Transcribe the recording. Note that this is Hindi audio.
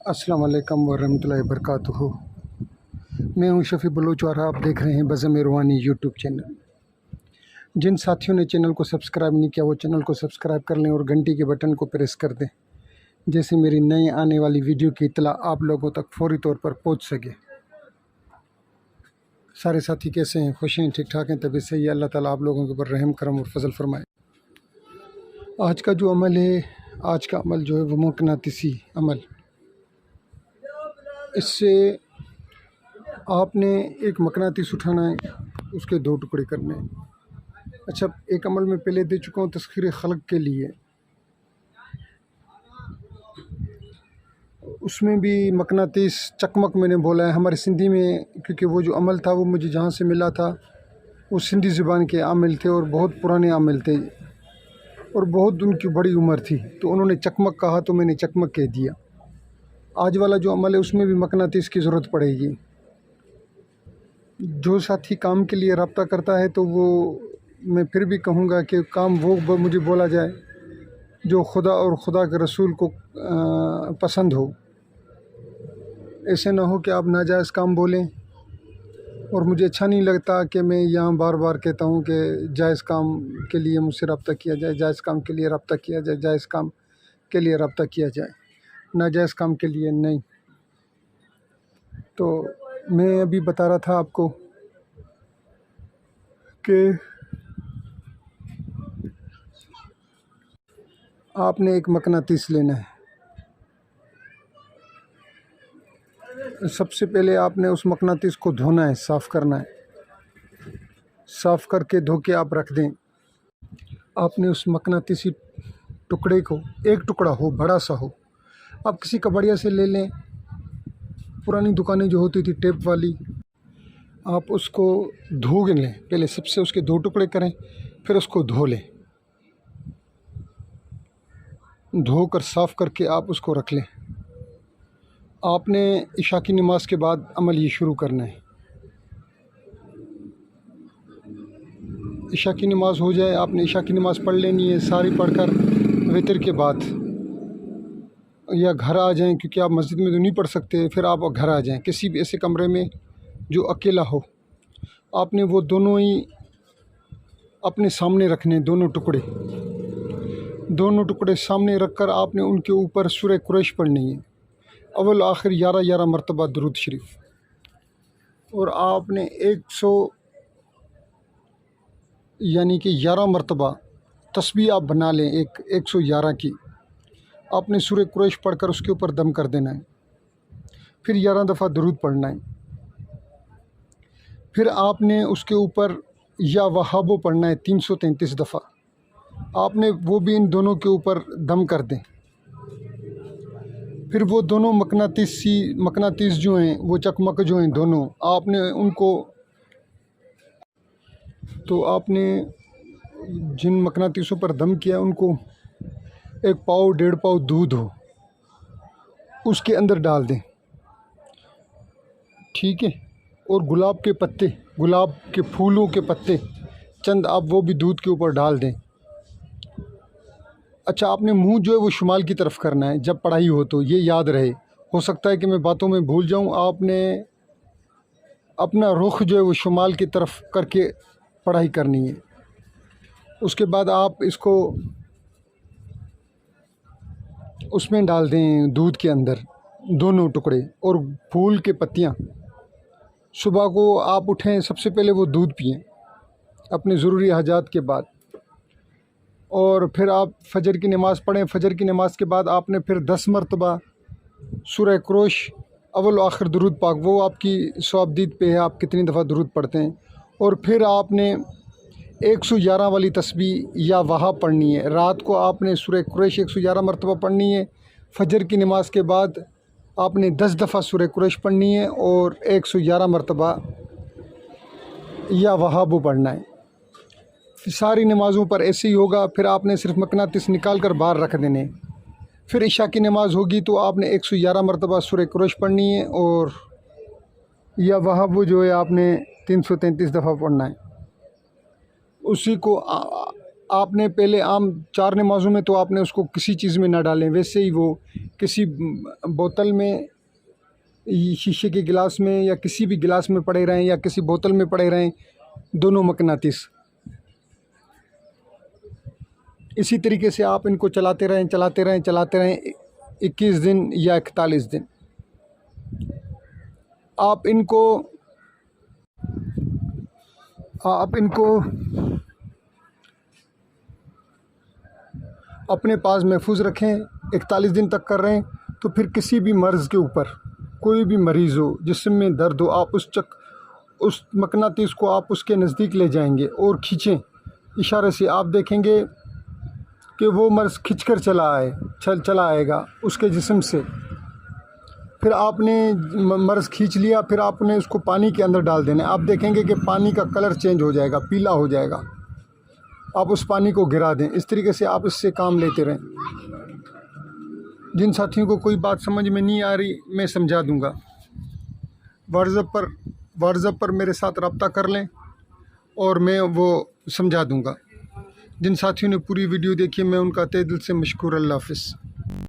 अस्सलाम वालेकुम वरहमतुल्लाहि वबरकातुहू। मैं हूं शफ़ी बलूच और आप देख रहे हैं बज़म रूहानी यूट्यूब चैनल। जिन साथियों ने चैनल को सब्सक्राइब नहीं किया वो चैनल को सब्सक्राइब कर लें और घंटी के बटन को प्रेस कर दें, जैसे मेरी नई आने वाली वीडियो की इत्तला आप लोगों तक फौरी तौर पर पहुंच सके। सारे साथी कैसे हैं? खुश हैं? ठीक ठाक हैं? तभी से ही अल्लाह ताला आप लोगों के ऊपर रहम करम और फजल फरमाए। आज का जो अमल है, आज का अमल जो है वो मुक़नातिसी अमल। इससे आपने एक मकनातीस उठाना है, उसके 2 टुकड़े करने हैं। अच्छा, एक अमल मैं पहले दे चुका हूँ तस्खीर खल्क के लिए, उसमें भी मकनातीस चकमक मैंने बोला है हमारे सिंधी में, क्योंकि वो जो अमल था वो मुझे जहाँ से मिला था वो सिंधी ज़ुबान के आमिल थे और बहुत पुराने आमिल थे और बहुत उनकी बड़ी उम्र थी, तो उन्होंने चकमक कहा तो मैंने चकमक कह दिया। आज वाला जो अमल है उसमें भी मकनातीस की ज़रूरत पड़ेगी। जो साथी काम के लिए रब्ता करता है तो वो, मैं फिर भी कहूँगा कि काम वो मुझे बोला जाए जो खुदा और खुदा के रसूल को पसंद हो। ऐसे ना हो कि आप नाजायज़ काम बोलें, और मुझे अच्छा नहीं लगता कि मैं यहाँ बार बार कहता हूँ कि जायज़ काम के लिए मुझसे रब्ता किया जाए, जायज़ काम के लिए रब्ता किया जाए, जायज़ काम के लिए रब्ता किया जाए, नाजायज़ काम के लिए नहीं। तो मैं अभी बता रहा था आपको कि आपने एक मकनातीस लेना है। सबसे पहले आपने उस मकनातीस को धोना है, साफ़ करना है। साफ़ करके धो के आप रख दें। आपने उस मकनातीसी टुकड़े को, एक टुकड़ा हो, बड़ा सा हो, आप किसी कबाड़िया से ले लें, पुरानी दुकानें जो होती थी टेप वाली, आप उसको धो लें। पहले सबसे उसके 2 टुकड़े करें, फिर उसको धो लें। धोकर साफ़ करके आप उसको रख लें। आपने इशा की नमाज़ के बाद अमल ये शुरू करना है। इशा की नमाज़ हो जाए, आपने इशा की नमाज़ पढ़ लेनी है सारी पढ़कर वितर के बाद, या घर आ जाएं, क्योंकि आप मस्जिद में तो नहीं पढ़ सकते, फिर आप घर आ जाएं किसी भी ऐसे कमरे में जो अकेला हो। आपने वो दोनों ही अपने सामने रखने, दोनों टुकड़े सामने रखकर आपने उनके ऊपर सूरह कुरैश पढ़नी है, अव्वल आखिर 11 मरतबा दुरूद शरीफ। और आपने 100 यानी कि 11 मरतबा तस्बीह आप बना लें, 111 की। आपने सूरह कुरैश पढ़कर उसके ऊपर दम कर देना है, फिर 11 दफ़ा दुरूद पढ़ना है। फिर आपने उसके ऊपर या वहाबो पढ़ना है 333 दफ़ा। आपने वो भी इन दोनों के ऊपर दम कर दें। फिर वो दोनों मकनातीस जो हैं, वो चकमक जो हैं दोनों, आपने उनको, तो आपने जिन मकनातीसों पर दम किया उनको 1 पाव 1.5 पाव दूध हो उसके अंदर डाल दें, ठीक है। और गुलाब के पत्ते, गुलाब के फूलों के पत्ते चंद आप वो भी दूध के ऊपर डाल दें। अच्छा, आपने मुंह जो है वो शुमाल की तरफ करना है जब पढ़ाई हो, तो ये याद रहे। हो सकता है कि मैं बातों में भूल जाऊं। आपने अपना रुख जो है वो शुमाल की तरफ करके पढ़ाई करनी है। उसके बाद आप इसको उसमें डाल दें, दूध के अंदर, दोनों टुकड़े और फूल के पत्तियां। सुबह को आप उठें, सबसे पहले वो दूध पिएं अपने ज़रूरी हाजात के बाद, और फिर आप फजर की नमाज़ पढ़ें। फजर की नमाज़ के बाद आपने फिर 10 मरतबा सूरह कुरैश, अव्वल आखिर दुरूद पाक, वो आपकी सवाबदीद पे है आप कितनी दफ़ा दुरूद पढ़ते हैं। और फिर आपने 111 वाली तस्बीह या वहा पढ़नी है। रात को आपने सूरह कुरैश 111 मरतबा पढ़नी है। फजर की नमाज़ के बाद आपने 10 दफ़ा सूरह कुरैश पढ़नी है और 111 मरतबा या वहाबो पढ़ना है। सारी नमाज़ों पर ऐसे ही होगा। फिर आपने सिर्फ मकनातीस निकाल कर बाहर रख देने। फिर इशा की नमाज़ होगी तो आपने 111 मरतबा सूरह कुरैश पढ़नी है और या वहाबो जो है आपने 333 दफ़ा पढ़ना है। उसी को आपने पहले आम 4 नमाज़ों में तो आपने उसको किसी चीज़ में ना डालें, वैसे ही वो किसी बोतल में, शीशे के गिलास में या किसी भी गिलास में पड़े रहें या किसी बोतल में पड़े रहें, दोनों मकनातीस। इसी तरीके से आप इनको चलाते रहें 21 दिन या 41 दिन। आप इनको अपने पास महफूज रखें। 41 दिन तक कर रहे हैं तो फिर किसी भी मर्ज़ के ऊपर, कोई भी मरीज़ हो, जिस्म में दर्द हो, आप उस मकनातीस को आप उसके नज़दीक ले जाएंगे और खींचें इशारे से। आप देखेंगे कि वो मर्ज़ खिंचकर चला आएगा उसके जिस्म से। फिर आपने मर्ज़ खींच लिया, फिर आपने उसको पानी के अंदर डाल देना है। आप देखेंगे कि पानी का कलर चेंज हो जाएगा, पीला हो जाएगा। आप उस पानी को गिरा दें। इस तरीके से आप इससे काम लेते रहें। जिन साथियों को कोई बात समझ में नहीं आ रही, मैं समझा दूंगा। व्हाट्सएप पर मेरे साथ रब्ता कर लें और मैं वो समझा दूंगा। जिन साथियों ने पूरी वीडियो देखी, मैं उनका तहे दिल से मशकूर। अल्लाह हाफ़िज़।